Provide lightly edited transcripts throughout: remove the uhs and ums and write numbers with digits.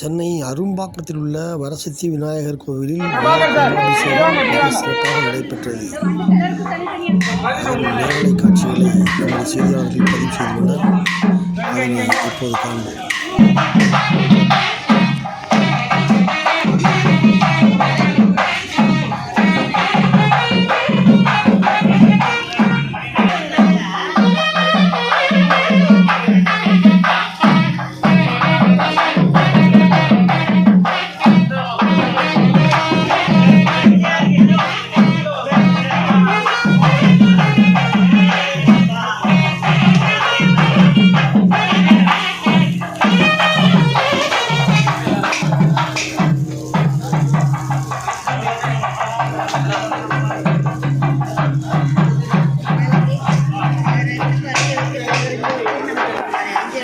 சென்னை அரும்பாக்கத்தில் உள்ள வரசக்தி விநாயகர் கோவிலில் கும்பாபிஷேகம் சிறப்பாக நடைபெற்றது. அதில் நேரலை காட்சிகளை நமது செய்தியாளர்கள் பதிவு செய்துள்ளனர். அதனை இப்போது காண்போம்.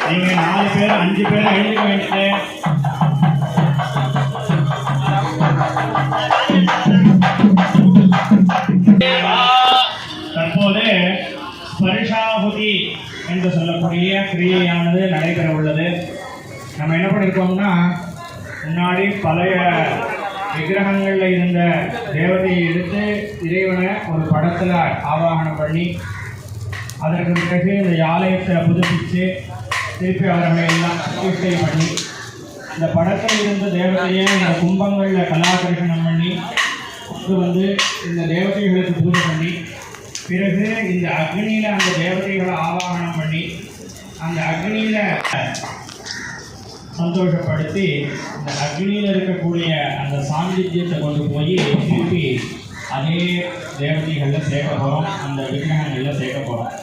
நீங்க 4 பேர் 5 பேர் எழுதிக்க வேண்டியது. தற்போது ஸ்பரிஷாபுதி என்று சொல்லக்கூடிய கிரியையானது நடைபெற உள்ளது. நம்ம என்ன பண்ணியிருக்கோம்னா, முன்னாடி பழைய விக்கிரகங்களில் இருந்த தேவதையை எடுத்து இறைவனை ஒரு படத்தில் ஆவாகனம் பண்ணி, அதற்கு பிறகு இந்த ஆலயத்தை புதுப்பித்து திருப்பி அவரை எல்லாம் பூஜை பண்ணி, இந்த படத்தில் இருந்த தேவதையை இந்த கும்பங்களில் கலாகர்ஷணம் பண்ணி இந்த தேவதைகளுக்கு பூஜை பண்ணி, பிறகு இந்த அக்னியில் அந்த தேவதைகளை ஆவாகனம் பண்ணி அந்த அக்னியில் சந்தோஷப்படுத்தி இந்த அக்னியில் இருக்கக்கூடிய அந்த சாந்தித்யத்தை கொண்டு போய் திருப்பி அதே தேவதைகளில் சேர்க்க போகிறோம், அந்த விக்கிரகங்களில் சேர்க்க போகிறோம்.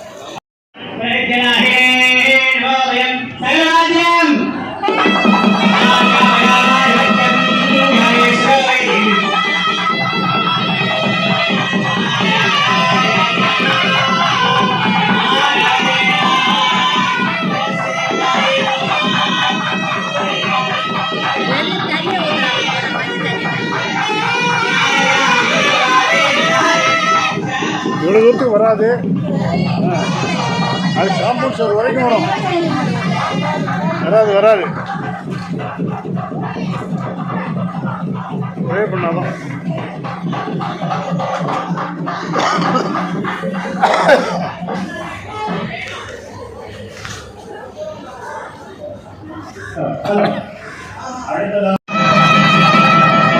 இவ்வளோ தூரத்துக்கு வராது, அது காம்பவுண்ட் சார் வரைக்கும் வரும். வராது ப்ரே பண்ணாதான்.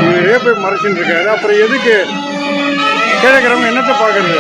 இவரே போய் மறைச்சுட்டு இருக்காரு. அப்புறம் எதுக்கு கேட்குறவங்க என்னத்தை பார்க்கறது?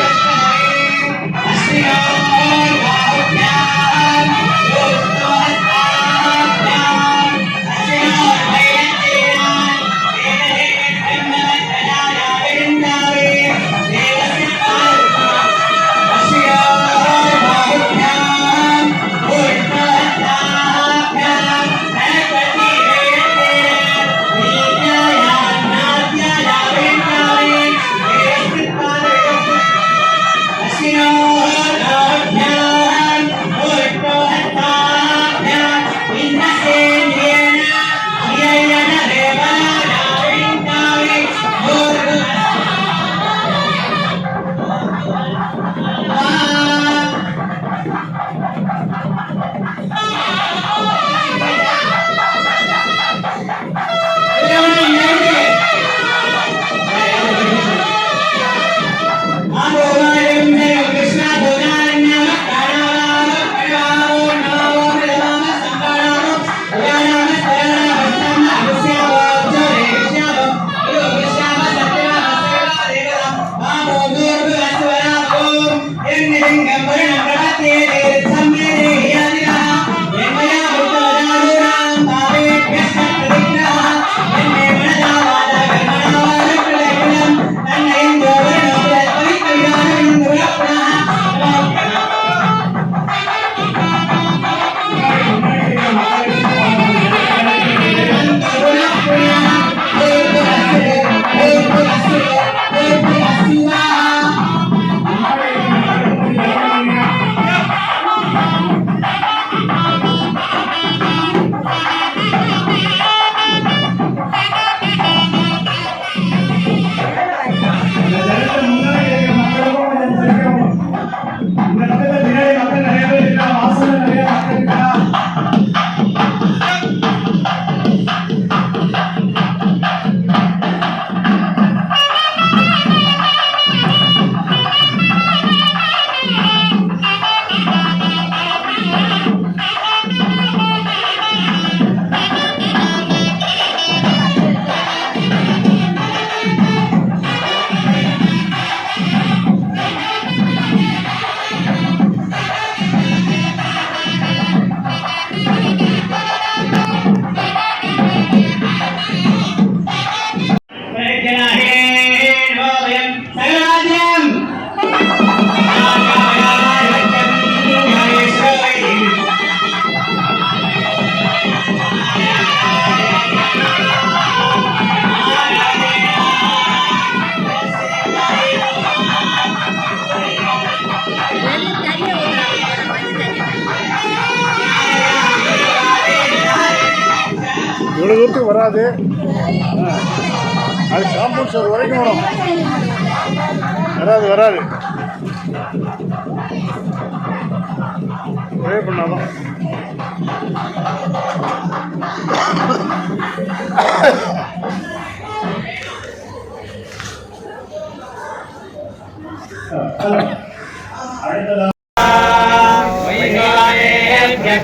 இவ்வளோ தூரத்துக்கு வராது. அது காம்பவுண்ட் சார் வரைக்கும் வரும். வராது ப்ரே பண்ணாதான்.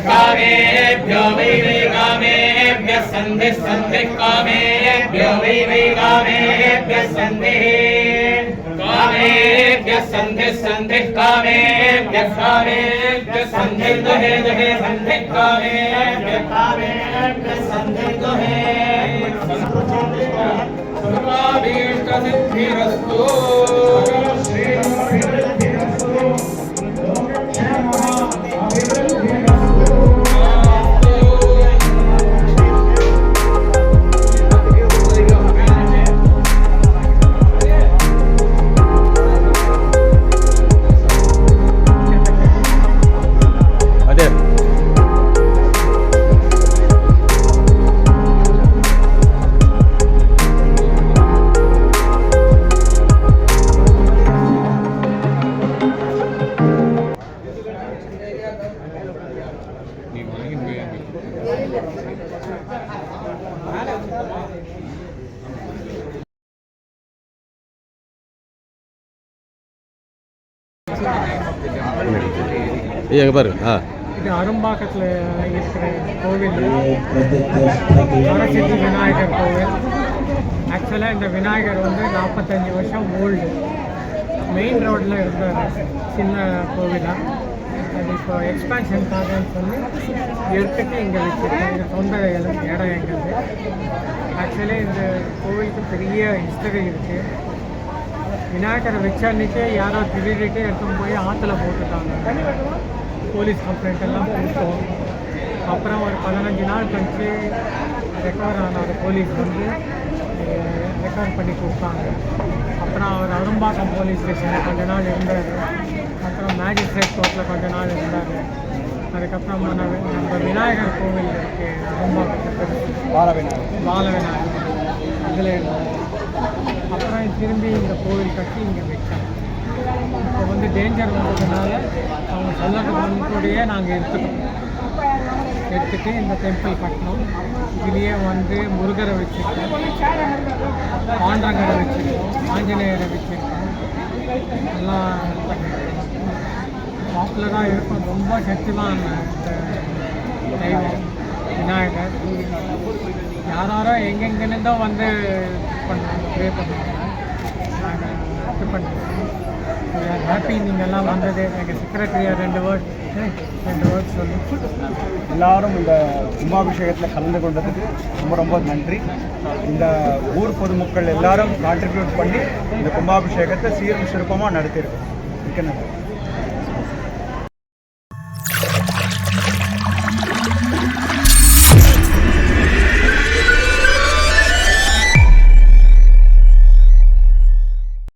कामेभ्यो वै कामेभ्यः सन्धिः सन्धिः कामेभ्यो वै कामेभ्यः सन्धिः कामेभ्यः सन्धिः सन्धिः कामेभ्यः कामेभ्यः सन्धिः दुहे दुहे सन्धिः कामेभ्यः कामेभ्यः सन्धिः दुहे सर्वाभीष्टसिद्धिरस्तु எங்கே பாரு. இது அரும்பாக்கத்தில் இருக்கிற கோவில் வரசித்தி விநாயகர் கோவில். ஆக்சுவலாக இந்த விநாயகர் வந்து 45 வருஷம் ஓல்டு. மெயின் ரோட்டில் இருந்தார், சின்ன கோவிலாக. அது இப்போ எக்ஸ்பேன்ஷனுக்காகன்னு சொல்லி எடுத்துட்டு இங்கே வச்சுருக்கேன். இது சொந்த இடம் எங்களுக்கு. ஆக்சுவலி இந்த கோவிலுக்கு பெரிய ஹிஸ்டரி இருக்குது. விநாயகரை வச்ச அன்றைக்கே யாரோ திருடிட்டு எடுத்துன்னு போய் ஆற்றுல போட்டுட்டாங்க. போலீஸ் கம்ப்ளைண்ட் எல்லாம் கொடுத்தோம். அப்புறம் ஒரு 15 நாள் கழிச்சு ரெக்கவர் ஆன ஒரு போலீஸ் வந்து ரெக்கவர் பண்ணி கொடுத்தாங்க. அப்புறம் அவர் அரும்பாக்கம் போலீஸ் ஸ்டேஷனில் கொஞ்ச நாள் இருந்தார். அப்புறம் மேஜிஸ்ட்ரேட் கோர்ட்டில் கொஞ்ச நாள் இருந்தார். அதுக்கப்புறம் நம்ம விநாயகர் கோவில் இருக்குது அரும்பாக்கத்தில், பால விநாயகர், அதில் இருந்தார். அப்புறம் திரும்பி இந்த கோவில் கட்டி இங்கே வச்சாங்க. இப்போ வந்து டேஞ்சர் வந்ததுனால அவங்க சொல்லறதுக்கு முன்கூடியே நாங்கள் எடுத்துட்டு இந்த டெம்பிள் கட்டினோம். இதுலேயே வந்து முருகரை வச்சுருக்கோம், பாண்டரங்கரை வச்சுருக்கோம், ஆஞ்சநேயரை வச்சுருக்கோம். எல்லாம் பாப்புலராக இருக்கும். ரொம்ப சக்திதான் இந்த தெய்வம் விநாயகர். யாரோ எங்கெங்கேருந்தோ வந்து பண்ணுறாங்க, ப்ரே பண்ணுறாங்க. நாங்கள் இது பண்ணுறோம். ஹாப்பி நீங்கள் எல்லாம் வந்தது. எங்கள் செக்ரட்டரியாக ரெண்டு வேர்ட் சொல்லி எல்லாரும் இந்த கும்பாபிஷேகத்தில் கலந்து கொண்டதுக்கு ரொம்ப ரொம்ப நன்றி. இந்த ஊர் பொதுமக்கள் எல்லாரும் கான்ட்ரிபியூட் பண்ணி இந்த கும்பாபிஷேகத்தை சீரும் சிறப்பமாக நடத்தியிருக்கோம். மிக்க நன்றி.